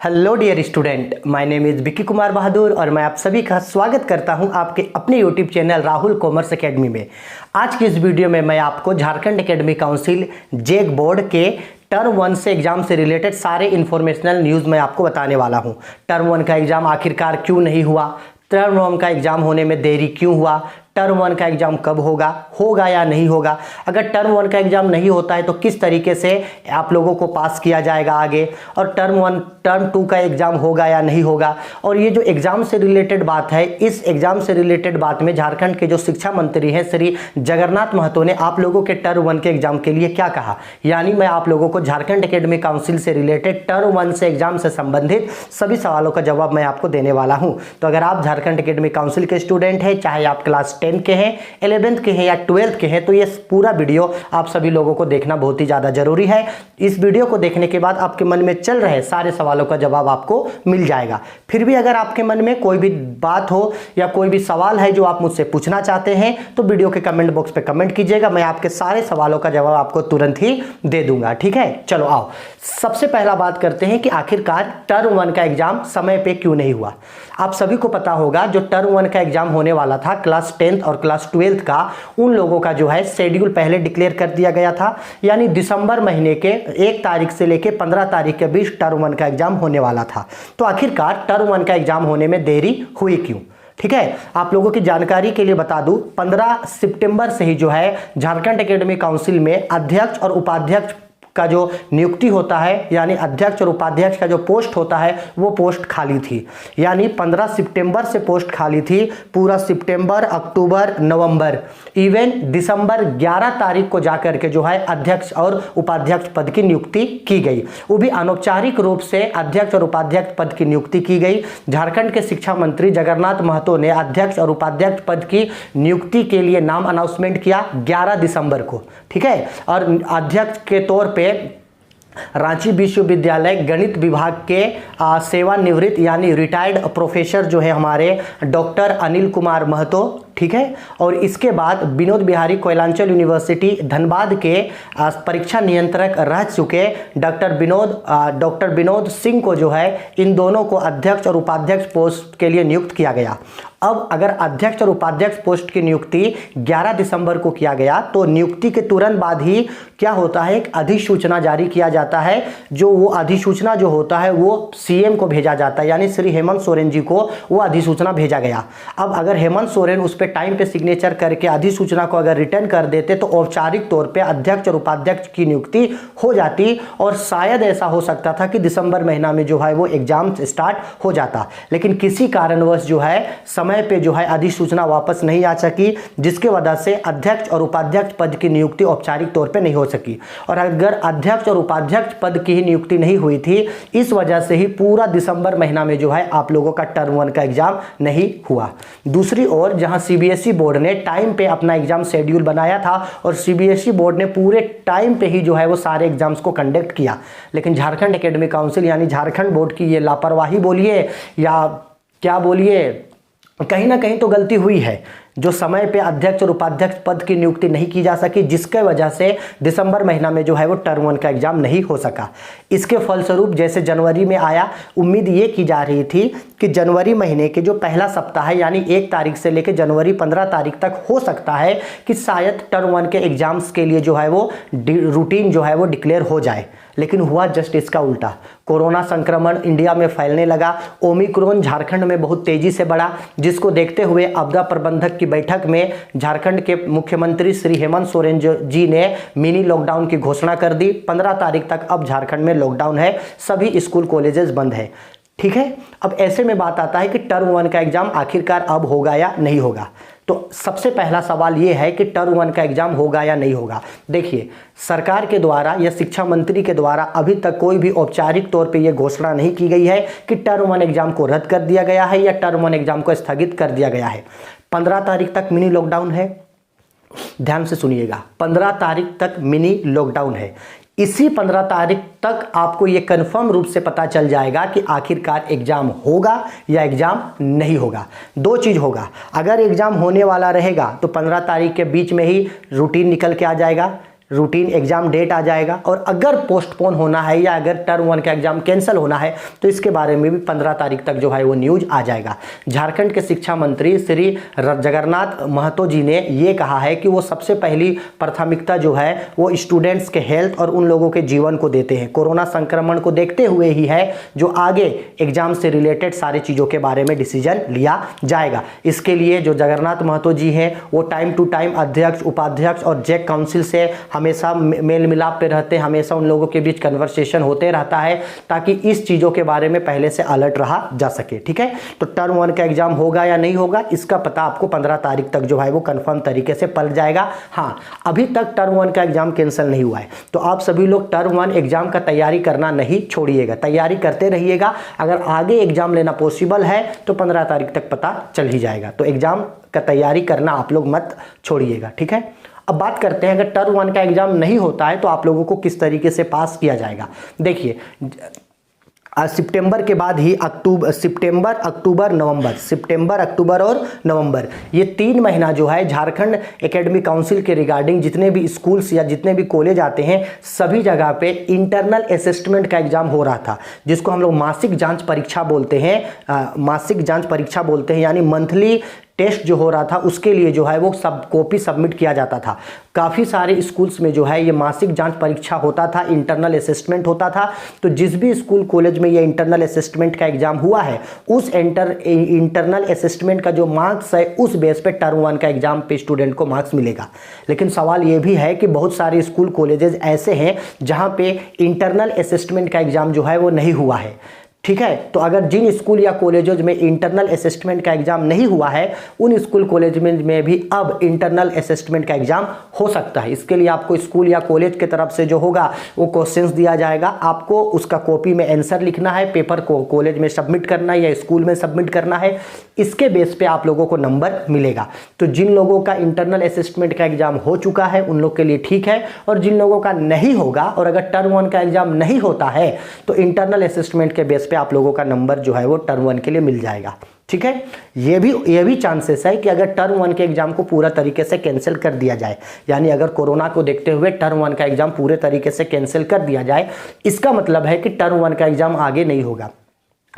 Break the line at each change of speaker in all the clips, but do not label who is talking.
Hello dear student, my name is Vicky Kumar Bahadur और मैं आप सभी का स्वागत करता हूं आपके अपने YouTube channel Rahul commerce academy में। आज की इस वीडियो में मैं आपको झारखंड एकेडमिक काउंसिल जेक बोर्ड के टर्म 1 से एग्जाम से रिलेटेड सारे इन्फॉर्मेशनल न्यूज़ मैं आपको बताने वाला हूं। टर्म 1 का एग्ज़ाम आखिरकार क्यों नहीं हुआ, टर्म 1 का एग्ज़ाम होने में देरी क्यों हुआ, टर्म 1 का एग्ज़ाम कब होगा या नहीं होगा, अगर टर्म 1 का एग्ज़ाम नहीं होता है तो किस तरीके से आप लोगों को पास किया जाएगा आगे, और टर्म 2 का एग्ज़ाम होगा या नहीं होगा। और ये जो एग्ज़ाम से रिलेटेड बात है, इस एग्ज़ाम से रिलेटेड बात में झारखंड के जो शिक्षा मंत्री हैं श्री जगन्नाथ महतो ने आप लोगों के टर्म 1 के एग्ज़ाम के लिए क्या कहा। यानी मैं आप लोगों को झारखंड एकेडमिक काउंसिल से रिलेटेड टर्म 1 से एग्ज़ाम से संबंधित सभी सवालों का जवाब मैं आपको देने वाला हूँ। तो अगर आप झारखंड एकेडमिक काउंसिल के स्टूडेंट हैं, चाहे आप क्लास 10 के हैं, 11th के हैं या 12th के हैं, तो ये पूरा वीडियो आप सभी लोगों को देखना बहुत ही ज़्यादा जरूरी है। इस वीडियो को देखने के बाद आपके मन में चल रहे सारे सवालों का जवाब आपको मिल जाएगा। फिर भी अगर आपके मन में कोई भी बात हो या कोई भी सवाल है जो आप मुझसे पूछना चाहते हैं तो वीडियो के कमेंट बॉक्स पे कमेंट कीजिएगा, मैं आपके सारे सवालों का जवाब आपको तुरंत ही दे दूंगा। ठीक है, चलो आओ सबसे पहला बात करते हैं कि आखिरकार टर्म 1 का एग्जाम समय पे क्यों नहीं हुआ। आप सभी को पता होगा जो टर्म 1 का एग्जाम होने वाला था क्लास 10th और क्लास 12th का, उन लोगों का जो है शेड्यूल पहले डिक्लेयर कर दिया गया था। यानी दिसंबर महीने के 1 तारीख से लेकर 15 तारीख के बीच टर्म 1 का एग्जाम होने वाला था। तो आखिरकार टर्म 1 का एग्जाम होने में देरी हुई क्यों। ठीक है, आप लोगों की जानकारी के लिए बता दूं, 15 सितंबर से ही जो है झारखंड एकेडमिक काउंसिल में अध्यक्ष और उपाध्यक्ष का जो नियुक्ति होता है, यानी अध्यक्ष और उपाध्यक्ष का जो पोस्ट होता है वो पोस्ट खाली थी। यानी 15 सितंबर से पोस्ट खाली थी, पूरा सितंबर, अक्टूबर, नवंबर, इवन दिसंबर 11 तारीख को जाकर के जो है अध्यक्ष और उपाध्यक्ष पद की नियुक्ति की गई। वो भी अनौपचारिक रूप से अध्यक्ष और उपाध्यक्ष पद की नियुक्ति की गई। झारखंड के शिक्षा मंत्री जगन्नाथ महतो ने अध्यक्ष और उपाध्यक्ष पद की नियुक्ति के लिए नाम अनाउंसमेंट किया 11 दिसंबर को। ठीक है, और अध्यक्ष के तौर पे रांची विश्वविद्यालय गणित विभाग के सेवानिवृत्त यानी रिटायर्ड प्रोफेसर जो है हमारे डॉक्टर अनिल कुमार महतो, ठीक है। और इसके बाद विनोद बिहारी कोयलांचल यूनिवर्सिटी धनबाद के परीक्षा नियंत्रक रह चुके डॉक्टर विनोद सिंह को जो है इन दोनों को अध्यक्ष और उपाध्यक्ष पोस्ट के लिए नियुक्त किया गया। अब अगर अध्यक्ष और उपाध्यक्ष पोस्ट की नियुक्ति 11 दिसंबर को किया गया तो नियुक्ति के तुरंत बाद ही क्या होता है, एक अधिसूचना जारी किया जाता है। जो वो अधिसूचना जो होता है वो सीएम को भेजा जाता है, यानी श्री हेमंत सोरेन जी को वो अधिसूचना भेजा गया। अब अगर हेमंत सोरेन उस पर टाइम पे सिग्नेचर करके अधिसूचना को अगर रिटर्न कर देते तो औपचारिक तौर पे अध्यक्ष और उपाध्यक्ष की नियुक्ति हो जाती और शायद ऐसा हो सकता था कि दिसंबर महीना में जो है वो एग्जाम स्टार्ट हो जाता। लेकिन किसी कारणवश जो है समय पे जो है अधिसूचना वापस नहीं आ सकी, जिसके वजह से अध्यक्ष और उपाध्यक्ष पद की नियुक्ति औपचारिक तौर पे नहीं हो सकी। और अगर अध्यक्ष और उपाध्यक्ष पद की ही नियुक्ति नहीं हुई थी, इस वजह से ही पूरा दिसंबर महीना में जो है आप लोगों का टर्म 1 का एग्जाम नहीं हुआ। दूसरी ओर जहां सीबीएसई बोर्ड ने टाइम पे अपना एग्जाम शेड्यूल बनाया था और सीबीएसई बोर्ड ने पूरे टाइम पे ही जो है वो सारे एग्जाम्स को कंडक्ट किया, लेकिन झारखंड एकेडमिक काउंसिल यानी झारखंड बोर्ड की ये लापरवाही बोलिए या क्या बोलिए, कहीं ना कहीं तो गलती हुई है जो समय पे अध्यक्ष और उपाध्यक्ष पद की नियुक्ति नहीं की जा सकी, जिसके वजह से दिसंबर महीना में जो है वो टर्म 1 का एग्जाम नहीं हो सका। इसके फलस्वरूप जैसे जनवरी में आया, उम्मीद ये की जा रही थी कि जनवरी महीने के जो पहला सप्ताह है यानी 1 तारीख से लेकर जनवरी 15 तारीख तक हो सकता है कि शायद टर्म 1 के एग्जाम्स के लिए जो है वो रूटीन जो है वो डिक्लेयर हो जाए। लेकिन हुआ जस्ट इसका उल्टा। कोरोना संक्रमण इंडिया में फैलने लगा, ओमिक्रॉन झारखंड में बहुत तेजी से बढ़ा, जिसको देखते हुए आपदा प्रबंधक की बैठक में झारखंड के मुख्यमंत्री श्री हेमंत सोरेन जी ने मिनी लॉकडाउन की घोषणा कर दी। 15 तारीख तक अब झारखंड में लॉकडाउन है, सभी स्कूल कॉलेजेस बंद है। ठीक है, अब ऐसे में बात आता है कि टर्म 1 का एग्जाम आखिरकार अब होगा या नहीं होगा। तो सबसे पहला सवाल यह है कि टर्म 1 का एग्जाम होगा या नहीं होगा। देखिए, सरकार के द्वारा या शिक्षा मंत्री के द्वारा अभी तक कोई भी औपचारिक तौर पे यह घोषणा नहीं की गई है कि टर्म 1 एग्जाम को रद्द कर दिया गया है या टर्म 1 एग्जाम को स्थगित कर दिया गया है। 15 तारीख तक मिनी लॉकडाउन है, ध्यान से सुनिएगा, 15 तारीख तक मिनी लॉकडाउन है। इसी 15 तारीख तक आपको ये कंफर्म रूप से पता चल जाएगा कि आखिरकार एग्जाम होगा या एग्जाम नहीं होगा। दो चीज होगा, अगर एग्जाम होने वाला रहेगा तो 15 तारीख के बीच में ही रूटीन निकल के आ जाएगा, रूटीन एग्जाम डेट आ जाएगा। और अगर पोस्टपोन होना है या अगर टर्म 1 का एग्जाम कैंसिल होना है तो इसके बारे में भी 15 तारीख तक जो है वो न्यूज आ जाएगा। झारखंड के शिक्षा मंत्री श्री जगन्नाथ महतो जी ने ये कहा है कि वो सबसे पहली प्राथमिकता जो है वो स्टूडेंट्स के हेल्थ और उन लोगों के जीवन को देते हैं। कोरोना संक्रमण को देखते हुए ही है जो आगे एग्जाम से रिलेटेड सारी चीज़ों के बारे में डिसीजन लिया जाएगा। इसके लिए जो जगन्नाथ महतो जी हैं वो टाइम टू टाइम अध्यक्ष, उपाध्यक्ष और जैक काउंसिल से हमेशा मेल मिलाप पे रहते हैं, हमेशा उन लोगों के बीच कन्वर्सेशन होते रहता है ताकि इस चीज़ों के बारे में पहले से अलर्ट रहा जा सके। ठीक है, तो टर्म 1 का एग्जाम होगा या नहीं होगा इसका पता आपको 15 तारीख तक जो है वो कंफर्म तरीके से पड़ जाएगा। हाँ, अभी तक टर्म 1 का एग्जाम कैंसिल नहीं हुआ है तो आप सभी लोग टर्म 1 एग्जाम का तैयारी करना नहीं छोड़िएगा, तैयारी करते रहिएगा। अगर आगे एग्जाम लेना पॉसिबल है तो 15 तारीख तक पता चल ही जाएगा, तो एग्जाम का तैयारी करना आप लोग मत छोड़िएगा। ठीक है, अब बात करते हैं अगर टर्म 1 का एग्जाम नहीं होता है तो आप लोगों को किस तरीके से पास किया जाएगा। देखिए, सितंबर के बाद ही सितंबर, अक्टूबर और नवंबर ये 3 महीना जो है झारखंड एकेडमिक काउंसिल के रिगार्डिंग जितने भी स्कूल्स या जितने भी कॉलेज आते हैं सभी जगह पे इंटरनल असेसमेंट का एग्जाम हो रहा था, जिसको हम लोग मासिक जांच परीक्षा बोलते हैं, यानी मंथली टेस्ट जो हो रहा था उसके लिए जो है वो सब कॉपी सबमिट किया जाता था। काफ़ी सारे स्कूल्स में जो है ये मासिक जांच परीक्षा होता था, इंटरनल असेसमेंट होता था। तो जिस भी स्कूल कॉलेज में ये इंटरनल असेसमेंट का एग्जाम हुआ है उस इंटरनल असेसमेंट का जो मार्क्स है उस बेस पे टर्म 1 का एग्जाम पे स्टूडेंट को मार्क्स मिलेगा। लेकिन सवाल ये भी है कि बहुत सारे स्कूल कॉलेजेस ऐसे हैं जहाँ पे इंटरनल असेसमेंट का एग्जाम जो है वो नहीं हुआ है। ठीक है, तो अगर जिन स्कूल या कॉलेजों में इंटरनल असेसमेंट का एग्जाम नहीं हुआ है उन स्कूल कॉलेज में भी अब इंटरनल असेसमेंट का एग्जाम हो सकता है। इसके लिए आपको स्कूल या कॉलेज की तरफ से जो होगा वो क्वेश्चंस दिया जाएगा, आपको उसका कॉपी में आंसर लिखना है, पेपर को कॉलेज में सबमिट करना है या स्कूल में सबमिट करना है, इसके बेस पे आप लोगों को नंबर मिलेगा। तो जिन लोगों का इंटरनल असेसमेंट का एग्जाम हो चुका है उन लोग के लिए ठीक है, और जिन लोगों का नहीं होगा और अगर टर्म 1 का एग्जाम नहीं होता है तो इंटरनल असेसमेंट के बेस पे आप लोगों का नंबर जो है वो टर्म 1 के लिए मिल जाएगा। ठीक है, ये भी चांसेस है कि अगर टर्म 1 के एग्जाम को पूरा तरीके से कैंसिल कर दिया जाए, यानी अगर कोरोना को देखते हुए टर्म 1 का एग्जाम पूरे तरीके से कैंसिल कर दिया जाए, इसका मतलब है कि टर्म 1 का एग्जाम आगे नहीं होगा।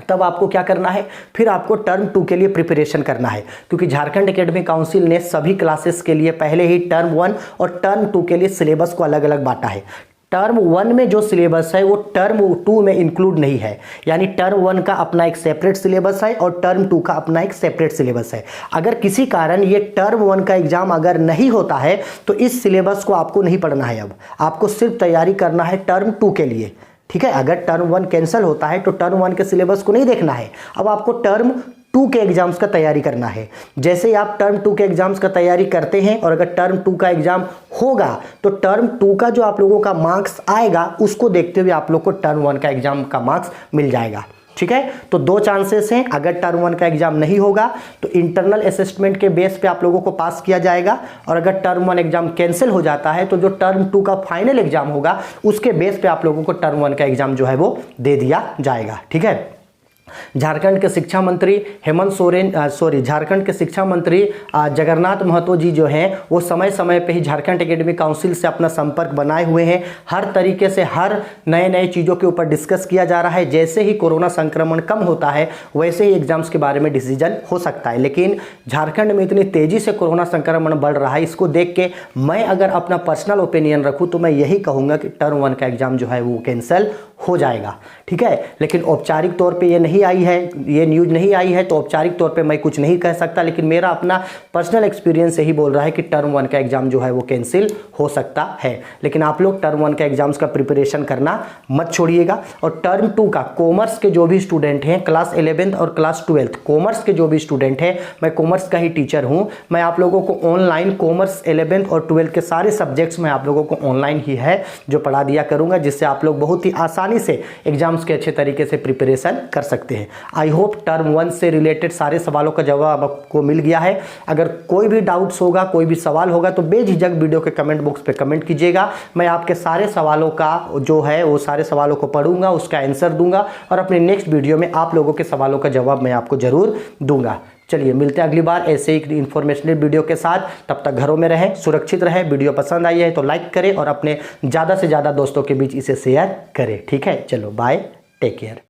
तब आपको क्या करना है, फिर आपको टर्म 2 के लिए प्रिपरेशन करना है, क्योंकि झारखंड एकेडमिक काउंसिल ने सभी क्लासेस के लिए पहले ही टर्म 1 और टर्म 2 के लिए सिलेबस को अलग अलग बांटा है। टर्म 1 में जो सिलेबस है वो टर्म 2 में इंक्लूड नहीं है, यानी टर्म 1 का अपना एक सेपरेट सिलेबस है और टर्म 2 का अपना एक सेपरेट सिलेबस है। अगर किसी कारण ये टर्म 1 का एग्जाम अगर नहीं होता है तो इस सिलेबस को आपको नहीं पढ़ना है, अब आपको सिर्फ तैयारी करना है टर्म 2 के लिए। ठीक है, अगर टर्म 1 कैंसिल होता है तो टर्म 1 के सिलेबस को नहीं देखना है, अब आपको टर्म 2 के एग्जाम्स का तैयारी करना है। जैसे ही आप टर्म 2 के एग्जाम्स का तैयारी करते हैं और अगर टर्म 2 का एग्जाम होगा तो टर्म 2 का जो आप लोगों का मार्क्स आएगा उसको देखते हुए आप लोग को टर्म 1 का एग्जाम का मार्क्स मिल जाएगा। ठीक है, तो 2 चांसेस हैं, अगर टर्म 1 का एग्जाम नहीं होगा तो इंटरनल असेसमेंट के बेस पे आप लोगों को पास किया जाएगा, और अगर टर्म 1 एग्जाम कैंसिल हो जाता है तो जो टर्म 2 का फाइनल एग्जाम होगा उसके बेस पे आप लोगों को टर्म 1 का एग्जाम जो है वो दे दिया जाएगा। ठीक है, झारखंड के शिक्षा मंत्री झारखंड के शिक्षा मंत्री जगन्नाथ महतो जी जो हैं वो समय समय पे ही झारखंड एकेडमिक काउंसिल से अपना संपर्क बनाए हुए हैं। हर तरीके से हर नए चीज़ों के ऊपर डिस्कस किया जा रहा है। जैसे ही कोरोना संक्रमण कम होता है वैसे ही एग्जाम्स के बारे में डिसीजन हो सकता है, लेकिन झारखंड में इतनी तेज़ी से कोरोना संक्रमण बढ़ रहा है, इसको देख के मैं अगर अपना पर्सनल ओपिनियन रखूँ तो मैं यही कहूँगा कि टर्म 1 का एग्जाम जो है वो कैंसिल हो जाएगा। ठीक है, लेकिन औपचारिक तौर पे ये नहीं आई है, ये न्यूज़ नहीं आई है, तो औपचारिक तौर पे मैं कुछ नहीं कह सकता, लेकिन मेरा अपना पर्सनल एक्सपीरियंस यही बोल रहा है कि टर्म 1 का एग्जाम जो है वो कैंसिल हो सकता है। लेकिन आप लोग टर्म 1 का एग्जाम्स का प्रिपरेशन करना मत छोड़िएगा। और टर्म 2 का कॉमर्स के जो भी स्टूडेंट हैं, क्लास 11th और क्लास 12th कॉमर्स के जो भी स्टूडेंट हैं, मैं कॉमर्स का ही टीचर हूँ, मैं आप लोगों को ऑनलाइन कॉमर्स 11th और 12th के सारे सब्जेक्ट्स मैं आप लोगों को ऑनलाइन ही है जो पढ़ा दिया करूँगा, जिससे आप लोग बहुत ही आसानी से एग्जाम्स के अच्छे तरीके से प्रिपरेशन कर सकते हैं। आई होप टर्म 1 से रिलेटेड सारे सवालों का जवाब आपको मिल गया है। अगर कोई भी डाउट्स होगा, कोई भी सवाल होगा तो बेझिझक वीडियो के कमेंट बॉक्स पे कमेंट कीजिएगा। मैं आपके सारे सवालों का जो है वो सारे सवालों को पढ़ूंगा, उसका आंसर दूंगा और अपने नेक्स्ट वीडियो में आप लोगों के सवालों का जवाब मैं आपको जरूर दूंगा। चलिए मिलते हैं अगली बार ऐसे ही इन्फॉर्मेशनल वीडियो के साथ। तब तक घरों में रहें, सुरक्षित रहें। वीडियो पसंद आई है तो लाइक करें और अपने ज़्यादा से ज़्यादा दोस्तों के बीच इसे शेयर करें। ठीक है, चलो बाय, टेक केयर।